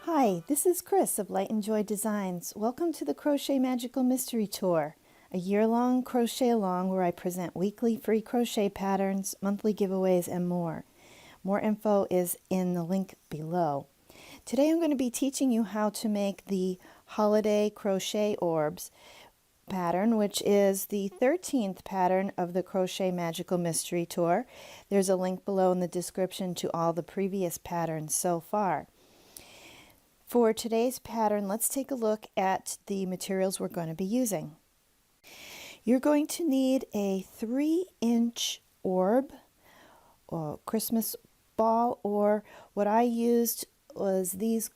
Hi, this is Chris of Light and Joy Designs. Welcome to the Crochet Magical Mystery Tour, a year-long crochet along where I present weekly free crochet patterns, monthly giveaways, and more. More info is in the link below. Today I'm going to be teaching you how to make the Holiday Crochet Orbs pattern, which is the 13th pattern of the Crochet Magical Mystery Tour. There's a link below in the description to all the previous patterns so far. For today's pattern, let's take a look at the materials we're going to be using. You're going to need a 3-inch orb, or Christmas ball, or what I used was these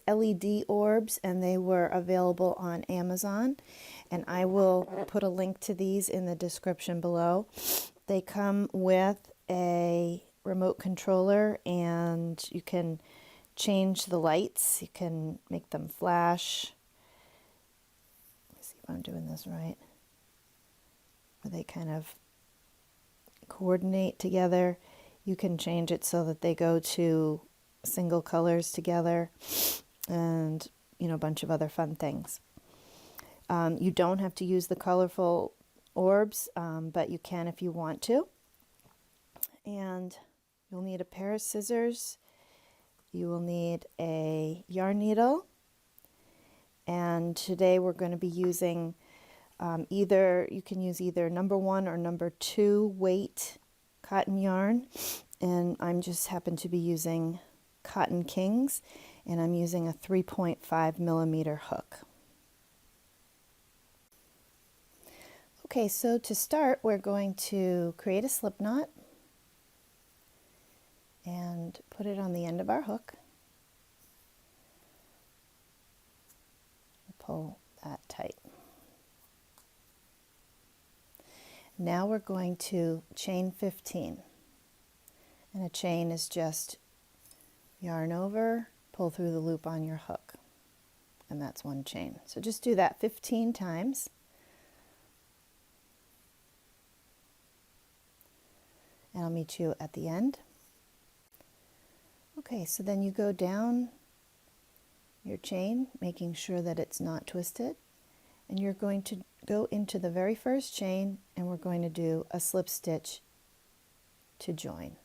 LED orbs, and they were available on Amazon, and I will put a link to these in the description below. They come with a remote controller, and you can change the lights. You can make them flash. Let me see if I'm doing this right. Where they kind of coordinate together. You can change it so that they go to single colors together, and a bunch of other fun things. You don't have to use the colorful orbs, but you can if you want to. And you'll need a pair of scissors. You will need a yarn needle, and today we're going to be using you can use either number 1 or number 2 weight cotton yarn, and I'm just happen to be using Cotton Kings, and I'm using a 3.5 millimeter hook. Okay, so to start, we're going to create a slip knot and put it on the end of our hook. Pull that tight. Now we're going to chain 15. And a chain is just yarn over, pull through the loop on your hook. And that's one chain. So just do that 15 times. And I'll meet you at the end. Okay, so then you go down your chain, making sure that it's not twisted, and you're going to go into the very first chain, and we're going to do a slip stitch to join.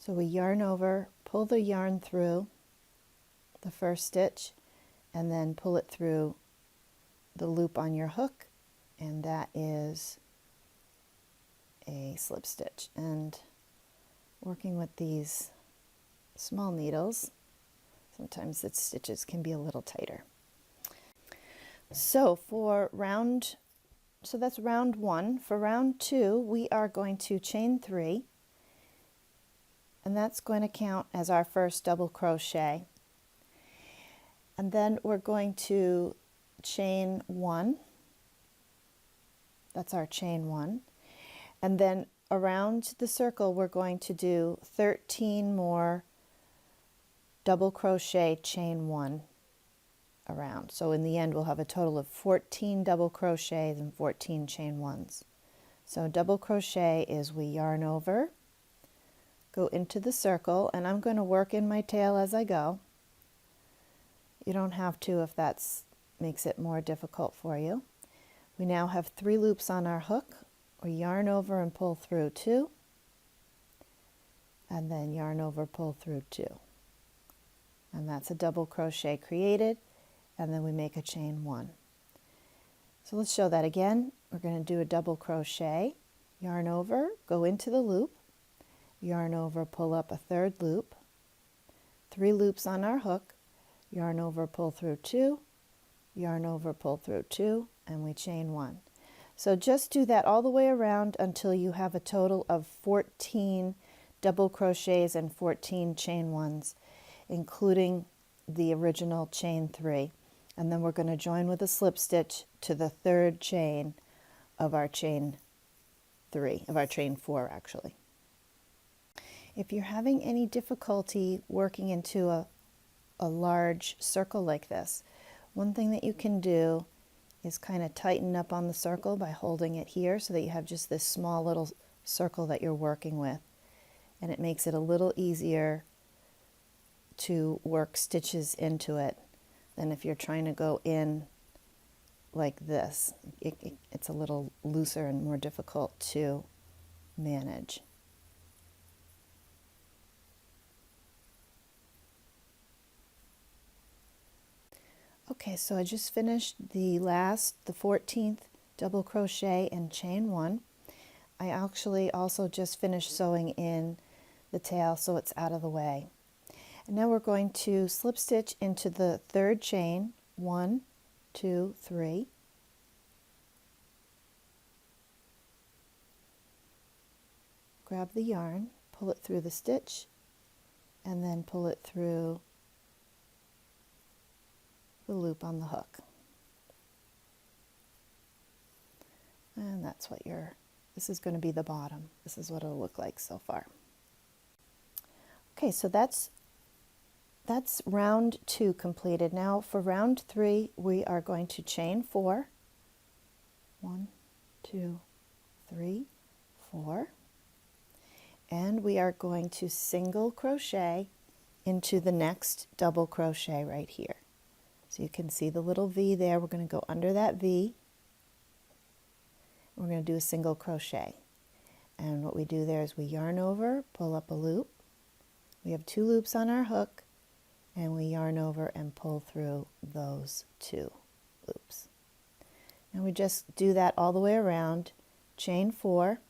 So we yarn over, pull the yarn through the first stitch, and then pull it through the loop on your hook, and that is a slip stitch. And working with these small needles, sometimes the stitches can be a little tighter. So that's round 1. For round 2, we are going to chain 3, and that's going to count as our first double crochet. And then we're going to chain 1. That's our chain 1. And then around the circle we're going to do 13 more double crochet chain 1 around. So in the end we'll have a total of 14 double crochets and 14 chain 1s. So double crochet is we yarn over, go into the circle, and I'm going to work in my tail as I go. You don't have to if that makes it more difficult for you. We now have 3 loops on our hook. We yarn over and pull through 2, and then yarn over, pull through 2. And that's a double crochet created, and then we make a chain 1. So let's show that again. We're going to do a double crochet, yarn over, go into the loop, yarn over, pull up a 3rd loop, 3 loops on our hook, yarn over, pull through 2, yarn over, pull through 2, and we chain 1. So just do that all the way around until you have a total of 14 double crochets and 14 chain 1s, including the original chain 3. And then we're going to join with a slip stitch to the 3rd chain of our chain 3, of our chain 4 actually. If you're having any difficulty working into a a large circle like this. One thing that you can do is kind of tighten up on the circle by holding it here so that you have just this small little circle that you're working with. And it makes it a little easier to work stitches into it than if you're trying to go in like this. It's a little looser and more difficult to manage. Okay, so I just finished the 14th double crochet and chain 1. I actually also just finished sewing in the tail so it's out of the way. And now we're going to slip stitch into the 3rd chain, 1, 2, 3. Grab the yarn, pull it through the stitch, and then pull it through the loop on the hook. And that's what this is going to be the bottom. This is what it'll look like so far. Okay, so that's round 2 completed. Now for round 3, we are going to chain 4. 1, 2, 3, 4. And we are going to single crochet into the next double crochet right here. So you can see the little V there. We're going to go under that V. We're going to do a single crochet. And what we do there is we yarn over, pull up a loop. We have 2 loops on our hook, and we yarn over and pull through those 2 loops. And we just do that all the way around. Chain 4.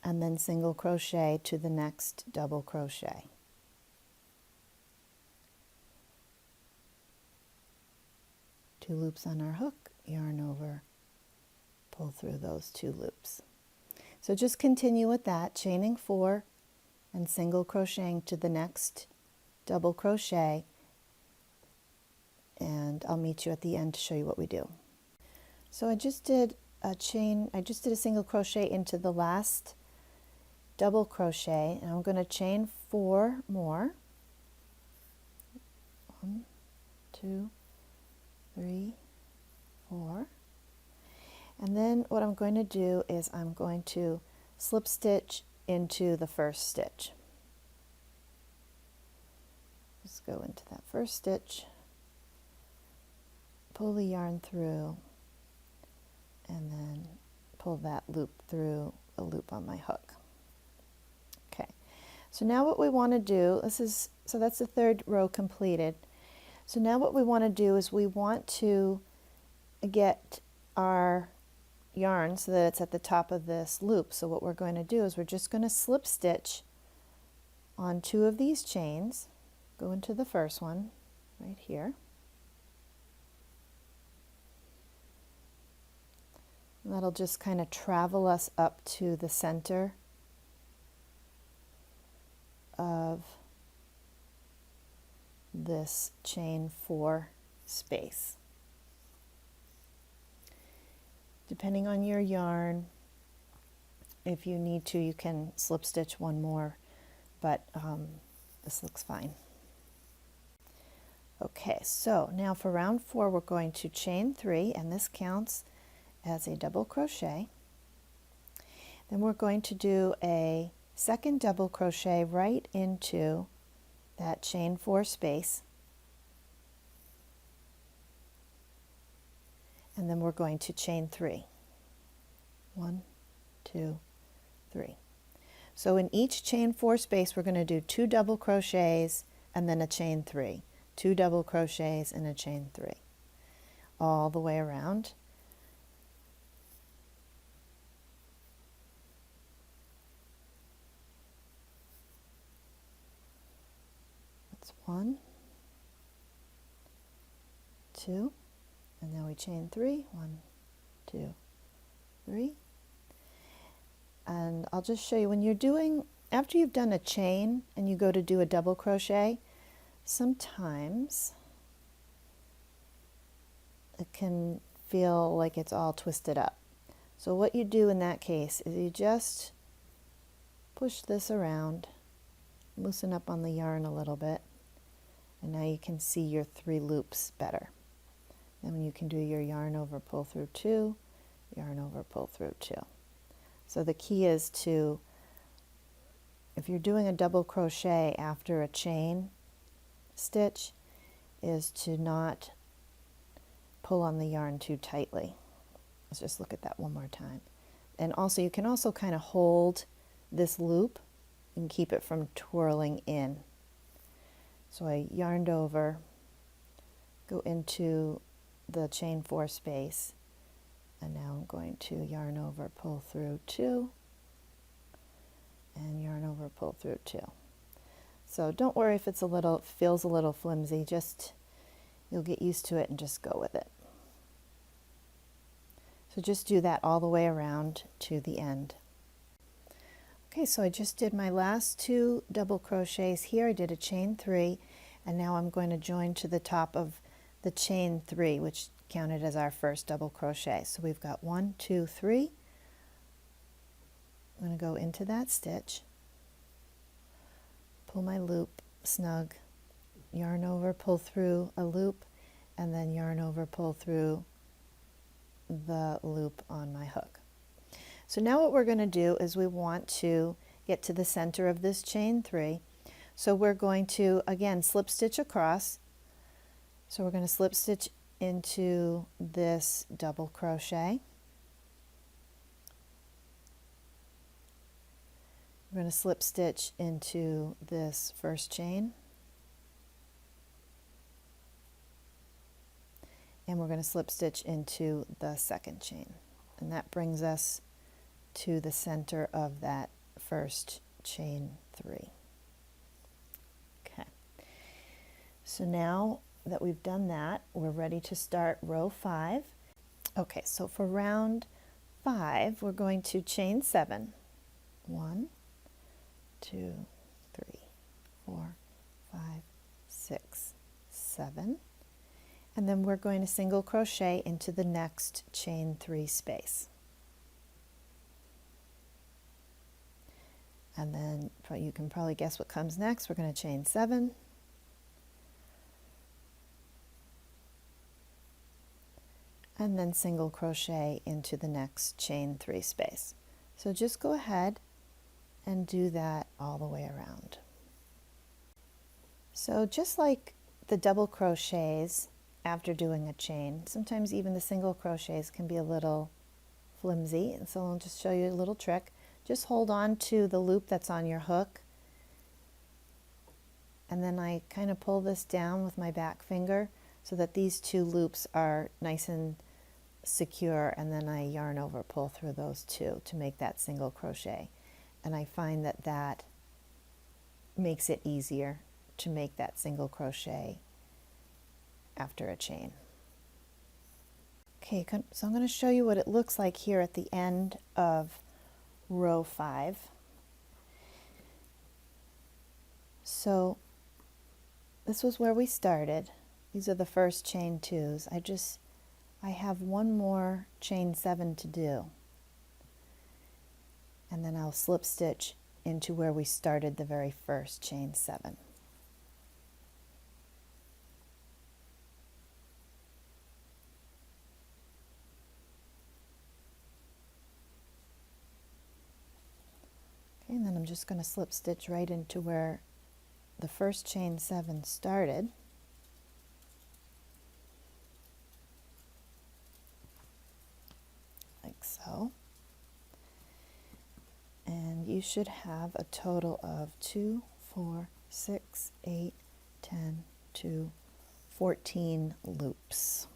And then single crochet to the next double crochet. Two loops on our hook, yarn over, pull through those 2 loops. So just continue with that, chaining 4 and single crocheting to the next double crochet, and I'll meet you at the end to show you what we do. So I just did a single crochet into the last double crochet, and I'm going to chain 4 more. 1, 2, 3, 4. And then what I'm going to do is I'm going to slip stitch into the first stitch. Just go into that first stitch, pull the yarn through, and then pull that loop through the loop on my hook. Okay, so now what we want to do, so that's the 3rd row completed. So now what we want to do is we want to get our yarn so that it's at the top of this loop. So what we're going to do is we're just going to slip stitch on 2 of these chains, go into the first one right here, and that'll just kind of travel us up to the center of this chain 4 space. Depending on your yarn, if you need to, you can slip stitch 1 more, but this looks fine. Okay, so now for round 4, we're going to chain 3, and this counts as a double crochet. Then we're going to do a second double crochet right into that chain 4 space, and then we're going to chain 3. 1, 2, 3. So in each chain 4 space, we're going to do 2 double crochets and then a chain 3. 2 double crochets and a chain 3, all the way around. That's 1, 2, and now we chain 3. 1, 2, 3. And I'll just show you when you're doing, after you've done a chain and you go to do a double crochet, sometimes it can feel like it's all twisted up. So what you do in that case is you just push this around, loosen up on the yarn a little bit, and now you can see your 3 loops better. Then you can do your yarn over, pull through 2, yarn over, pull through 2. So the key is to, if you're doing a double crochet after a chain stitch, is to not pull on the yarn too tightly. Let's just look at that one more time. And also, you can also kind of hold this loop and keep it from twirling in. So I yarned over, go into the chain 4 space, and now I'm going to yarn over, pull through 2, and yarn over, pull through 2. So don't worry if it's feels a little flimsy, just you'll get used to it and just go with it. So just do that all the way around to the end. Okay, so I just did my last 2 double crochets here. I did a chain 3, and now I'm going to join to the top of the chain 3, which counted as our first double crochet. So we've got 1, 2, 3. I'm going to go into that stitch, pull my loop snug, yarn over, pull through a loop, and then yarn over, pull through the loop on my hook. So now what we're going to do is we want to get to the center of this chain 3. So we're going to, again, slip stitch across. So we're going to slip stitch into this double crochet. We're going to slip stitch into this first chain. And we're going to slip stitch into the second chain. And that brings us to the center of that first chain 3. Okay. So now that we've done that, we're ready to start row 5. Okay, so for round 5, we're going to chain 7. 1, 2, 3, 4, 5, 6, 7. And then we're going to single crochet into the next chain 3 space. And then you can probably guess what comes next. We're going to chain 7. And then single crochet into the next chain 3 space. So just go ahead and do that all the way around. So just like the double crochets after doing a chain, sometimes even the single crochets can be a little flimsy, and so I'll just show you a little trick. Just hold on to the loop that's on your hook, and then I kind of pull this down with my back finger so that these 2 loops are nice and secure, and then I yarn over, pull through those 2 to make that single crochet. And I find that that makes it easier to make that single crochet after a chain. Okay, so I'm going to show you what it looks like here at the end of row 5. So this was where we started. These are the first chain 2s. I have one more chain 7 to do, and then I'll slip stitch into where we started the very first chain 7. Okay, and then I'm just going to slip stitch right into where the first chain 7 started. Like so. And you should have a total of 2, 4, 6, 8, 10, 2, 14 loops.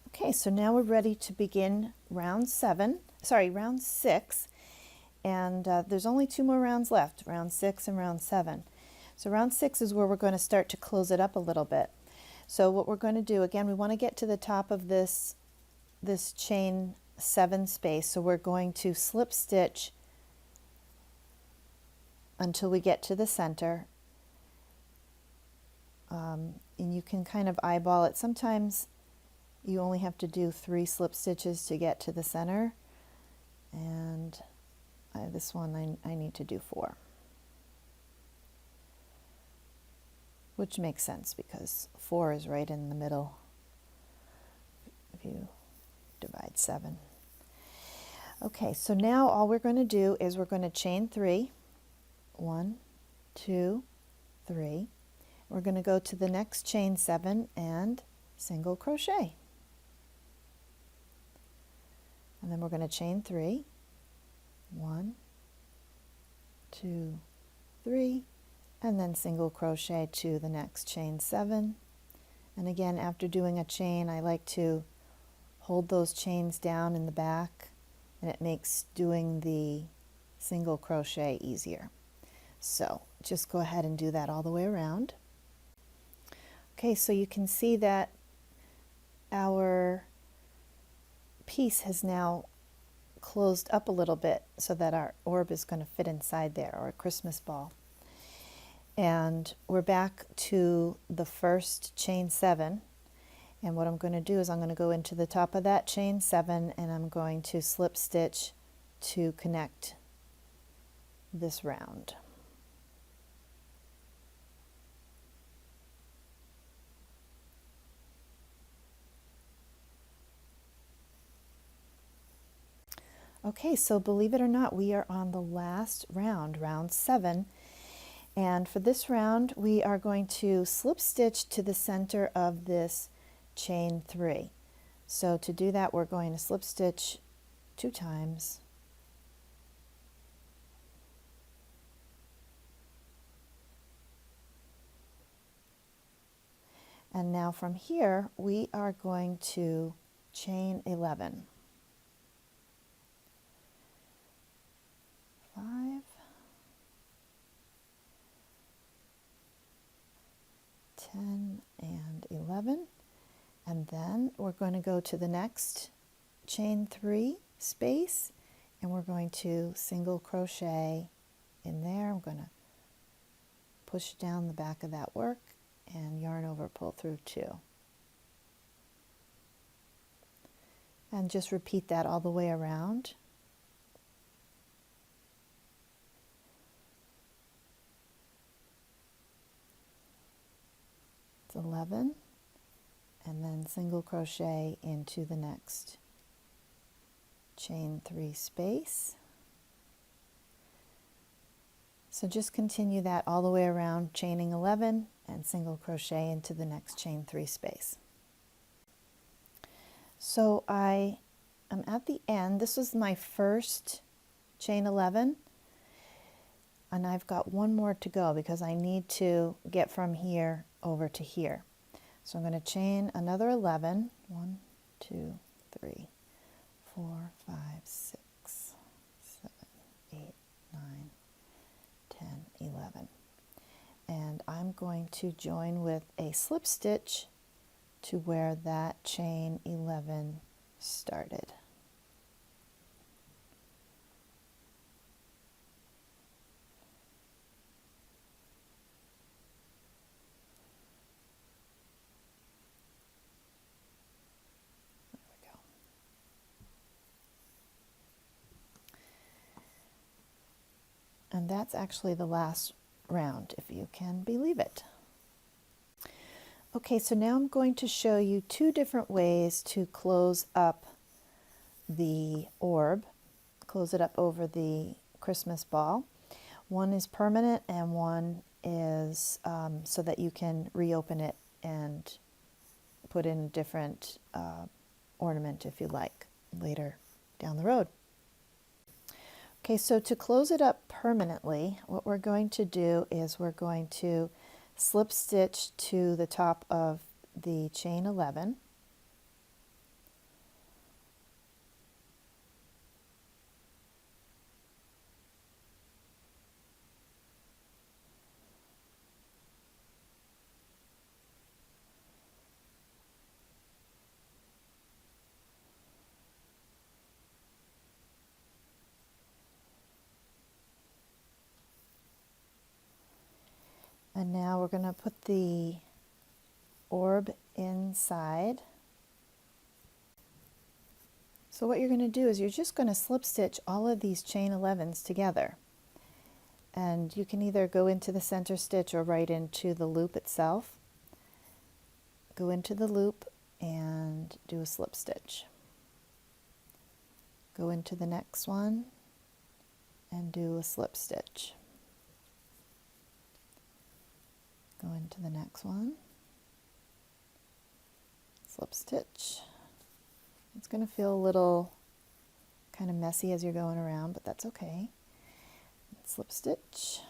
Okay, so now we're ready to begin round 6, and there's only 2 more rounds left, round 6 and round 7. So round 6 is where we're going to start to close it up a little bit. So what we're going to do, again, we want to get to the top of this chain 7 space, so we're going to slip stitch until we get to the center, and you can kind of eyeball it. Sometimes you only have to do 3 slip stitches to get to the center, and This one I need to do 4, which makes sense because 4 is right in the middle if you divide 7. Okay, so now all we're going to do is we're going to chain 3. 1, 2, 3. We're going to go to the next chain 7 and single crochet. And then we're going to chain 3. 1, 2, 3, and then single crochet to the next chain 7. And again, after doing a chain, I like to hold those chains down in the back, and it makes doing the single crochet easier. So just go ahead and do that all the way around. Okay, so you can see that our piece has now closed up a little bit so that our orb is going to fit inside there, or a Christmas ball. And we're back to the first chain 7, and what I'm going to do is I'm going to go into the top of that chain 7 and I'm going to slip stitch to connect this round. Okay, so believe it or not, we are on the last round, round 7. And for this round, we are going to slip stitch to the center of this chain 3. So to do that, we're going to slip stitch 2 times. And now from here, we are going to chain 11. 5, 10, and 11. And then we're going to go to the next chain 3 space, and we're going to single crochet in there. I'm going to push down the back of that work and yarn over, pull through 2. And just repeat that all the way around. It's 11, and then single crochet into the next chain 3 space. So just continue that all the way around, chaining 11 and single crochet into the next chain 3 space. So I am at the end. This was my first chain 11, and I've got one more to go because I need to get from here over to here. So I'm going to chain another 11. 1, 2, 3, 4, 5, 6, 7, 8, 9, 10, 11. And I'm going to join with a slip stitch to where that chain 11 started. There we go. And that's actually the last round, if you can believe it. Okay, so now I'm going to show you 2 different ways to close up the orb, close it up over the Christmas ball. One is permanent and one is so that you can reopen it and put in a different ornament if you like later down the road. Okay, so to close it up permanently, what we're going to do is we're going to slip stitch to the top of the chain 11. And now we're going to put the orb inside. So what you're going to do is you're just going to slip stitch all of these chain 11s together. And you can either go into the center stitch or right into the loop itself. Go into the loop and do a slip stitch. Go into the next one and do a slip stitch. Go into the next one, slip stitch. It's going to feel a little kind of messy as you're going around, but that's okay. Slip stitch.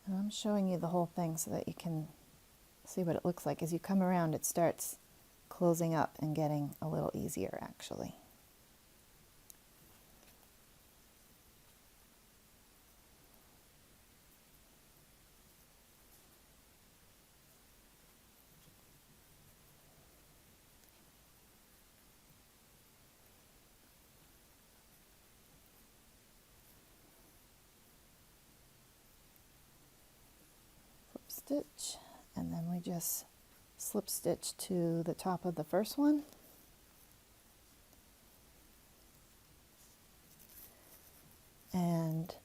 And I'm showing you the whole thing so that you can see what it looks like. As you come around, it starts closing up and getting a little easier actually. Stitch, and then we just slip stitch to the top of the first one, and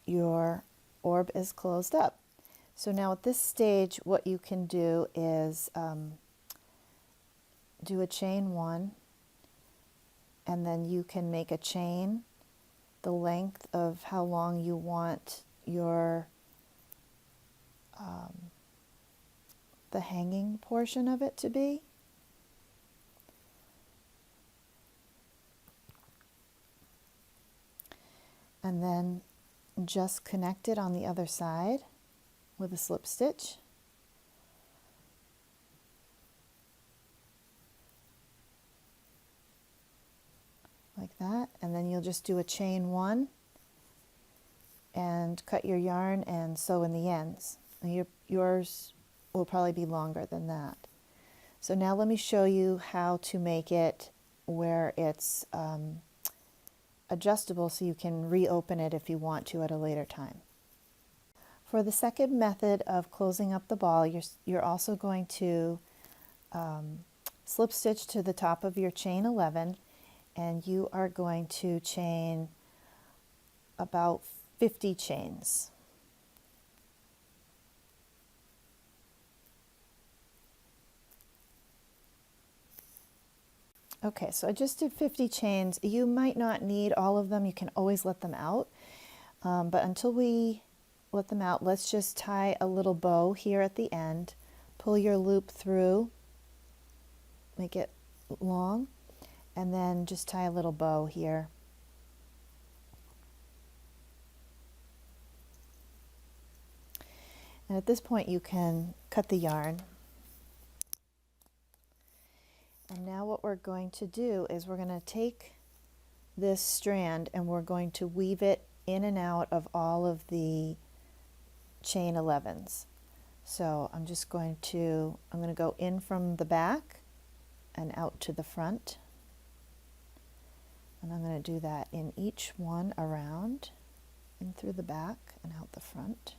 your orb is closed up. So now at this stage what you can do is do a chain 1, and then you can make a chain the length of how long you want your the hanging portion of it to be. And then just connect it on the other side with a slip stitch. Like that, and then you'll just do a chain 1 and cut your yarn and sew in the ends. And yours will probably be longer than that. So now let me show you how to make it where it's adjustable so you can reopen it if you want to at a later time. For the second method of closing up the ball, you're also going to slip stitch to the top of your chain 11, and you are going to chain about 50 chains. Okay, so I just did 50 chains. You might not need all of them. You can always let them out. But until we let them out, let's just tie a little bow here at the end. Pull your loop through, make it long, and then just tie a little bow here. And at this point you can cut the yarn. And now what we're going to do is we're going to take this strand and we're going to weave it in and out of all of the chain 11s. So I'm going to go in from the back and out to the front. And I'm going to do that in each one around, in through the back and out the front.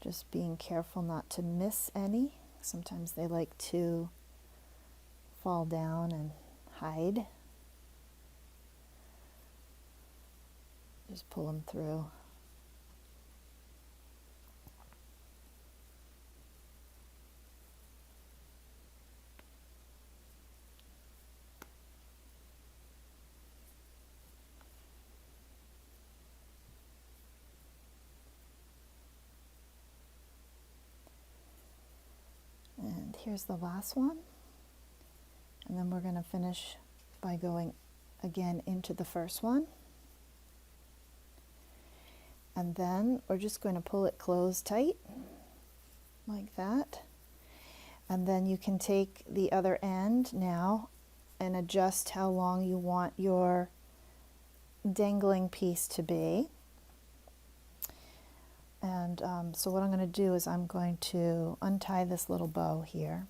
Just being careful not to miss any. Sometimes they like to fall down and hide. Just pull them through. And here's the last one. And then we're going to finish by going again into the first one. And then we're just going to pull it closed tight like that. And then you can take the other end now and adjust how long you want your dangling piece to be. And so what I'm going to do is I'm going to untie this little bow here,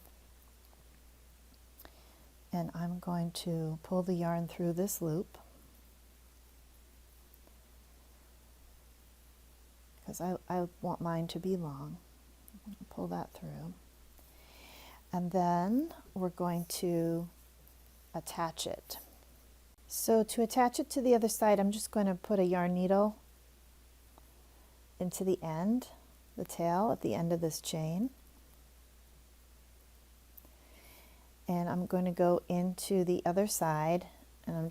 and I'm going to pull the yarn through this loop, because I want mine to be long. I'm going to pull that through, and then we're going to attach it. So to attach it to the other side, I'm just going to put a yarn needle into the end, the tail at the end of this chain. And I'm going to go into the other side, and I'm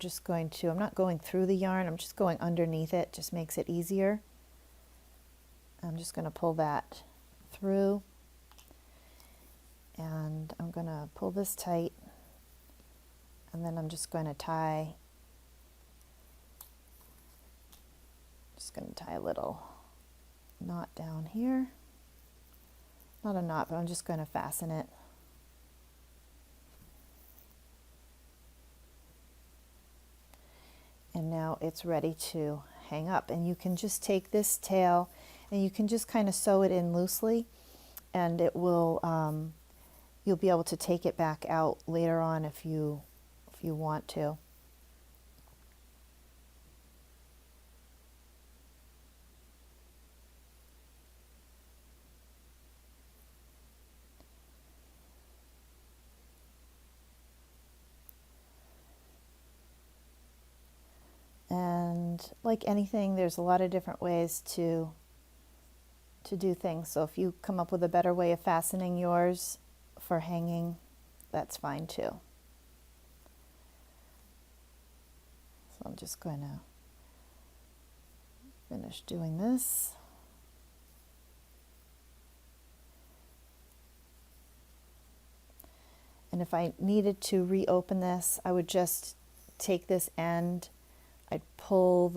not going through the yarn, I'm just going underneath it, just makes it easier. I'm just going to pull that through, and I'm going to pull this tight, and then I'm just going to tie a little knot down here. Not a knot, but I'm just going to fasten it. And now it's ready to hang up. And you can just take this tail and you can just kind of sew it in loosely, and it will you'll be able to take it back out later on if you want to. And like anything, there's a lot of different ways to do things. So if you come up with a better way of fastening yours for hanging, that's fine too. So I'm just going to finish doing this. And if I needed to reopen this, I would just take this end, I'd pull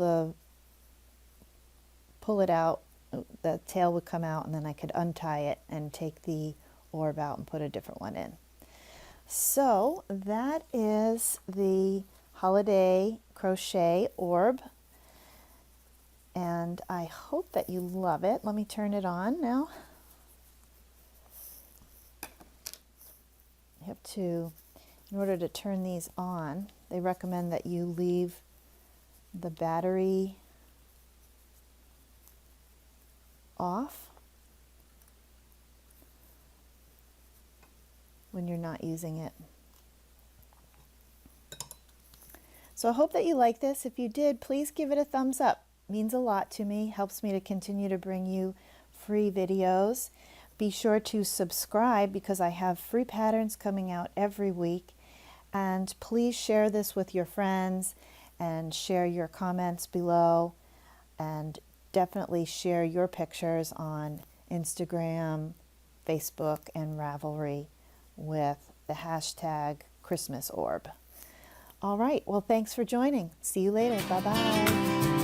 it out, the tail would come out, and then I could untie it and take the orb out and put a different one in. So that is the holiday crochet orb, and I hope that you love it. Let me turn it on now. You have to, in order to turn these on, they recommend that you leave the battery off when you're not using it. So I hope that you like this. If you did, please give it a thumbs up. It means a lot to me, helps me to continue to bring you free videos. Be sure to subscribe because I have free patterns coming out every week. And please share this with your friends and share your comments below, and definitely share your pictures on Instagram, Facebook, and Ravelry with the hashtag Christmas Orb. All right, well, thanks for joining. See you later. Bye-bye.